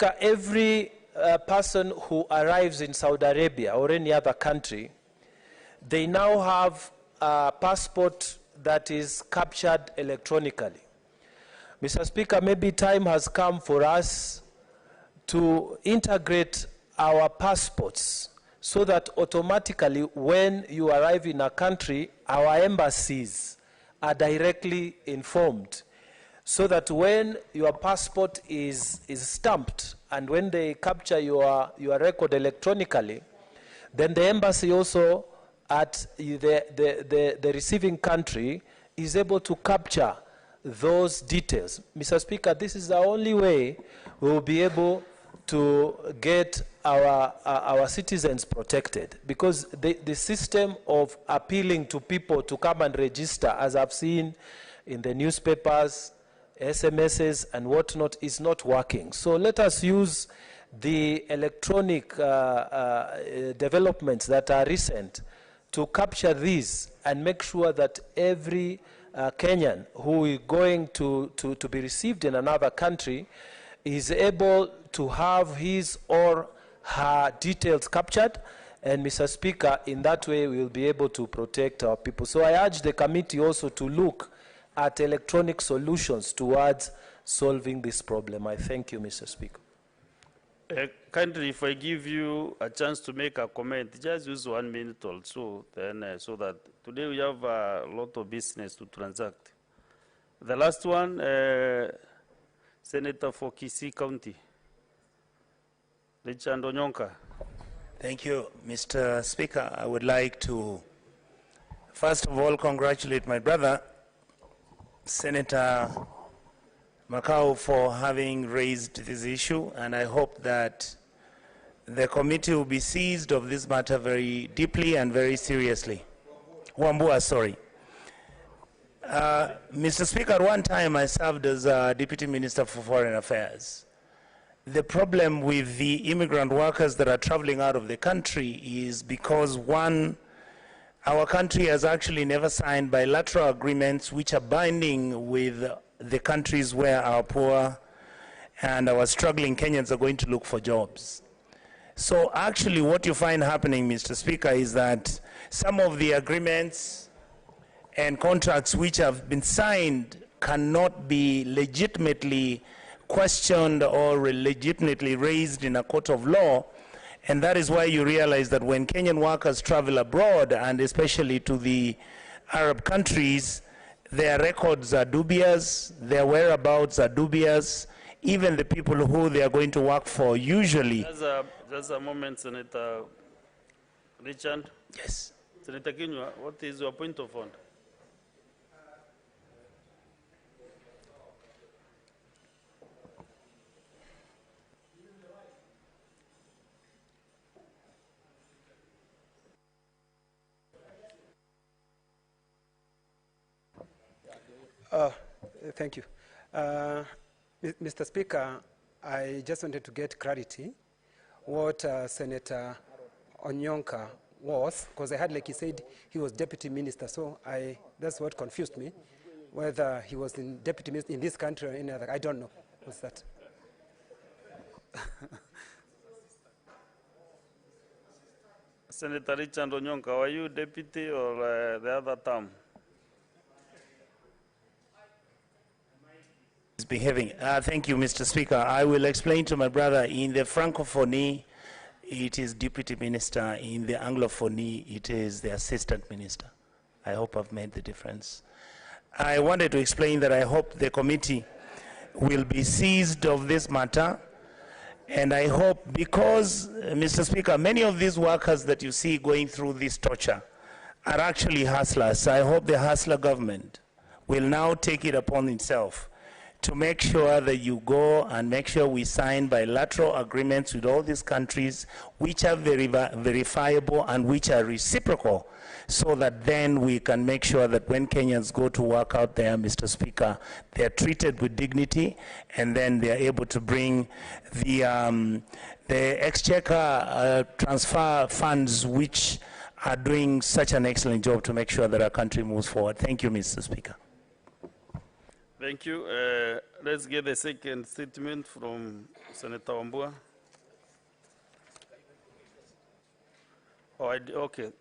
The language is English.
Speaker, every person who arrives in Saudi Arabia or any other country, they now have a passport that is captured electronically. Mr. Speaker, maybe time has come for us to integrate our passports so that automatically when you arrive in a country, our embassies are directly informed, so that when your passport is stamped and when they capture your record electronically, then the embassy also at the receiving country is able to capture those details. Mr. Speaker, this is the only way we will be able to get our citizens protected, because the system of appealing to people to come and register, as I've seen in the newspapers, SMSs and whatnot, is not working. So let us use the electronic developments that are recent to capture these and make sure that every Kenyan who is going to be received in another country is able to have his or her details captured. And Mr. Speaker, in that way we will be able to protect our people. So I urge the committee also to look at electronic solutions towards solving this problem. I thank you, Mr. Speaker. Kindly, if I give you a chance to make a comment, just use 1 minute also, then so that today we have a lot of business to transact. The last one, Senator for KISII County, Richard Onyonka. Thank you, Mr. Speaker. I would like to, first of all, congratulate my brother, Senator Makau, for having raised this issue, and I hope that the committee will be seized of this matter very deeply and very seriously. Wambua, sorry. Mr. Speaker, at one time I served as Deputy Minister for Foreign Affairs. The problem with the immigrant workers that are traveling out of the country is because, one, our country has actually never signed bilateral agreements which are binding with the countries where our poor and our struggling Kenyans are going to look for jobs. So actually what you find happening, Mr. Speaker, is that some of the agreements and contracts which have been signed cannot be legitimately questioned or legitimately raised in a court of law. And that is why you realize that when Kenyan workers travel abroad, and especially to the Arab countries, their records are dubious, their whereabouts are dubious, even the people who they are going to work for usually. Just a moment, Senator Richard. Yes. Senator Kinyua, what is your point of order? Thank you. Mr. Speaker, I just wanted to get clarity what Senator Onyonka was, because I heard, like he said, he was deputy minister, so that's what confused me, whether he was in deputy minister in this country or any other. I don't know. What's that? Senator Richard Onyonka, were you deputy or the other term? Behaving. Thank you, Mr. Speaker. I will explain to my brother. In the Francophonie, it is deputy minister. In the Anglophonie, it is the assistant minister. I hope I've made the difference. I wanted to explain that I hope the committee will be seized of this matter. And I hope, because, Mr. Speaker, many of these workers that you see going through this torture are actually hustlers. I hope the hustler government will now take it upon itself to make sure that you go and make sure we sign bilateral agreements with all these countries which are verifiable and which are reciprocal, so that then we can make sure that when Kenyans go to work out there, Mr. Speaker, they're treated with dignity, and then they're able to bring the exchequer transfer funds which are doing such an excellent job to make sure that our country moves forward. Thank you, Mr. Speaker. Thank you. Let's get the second statement from Senator Wambua. Oh, okay.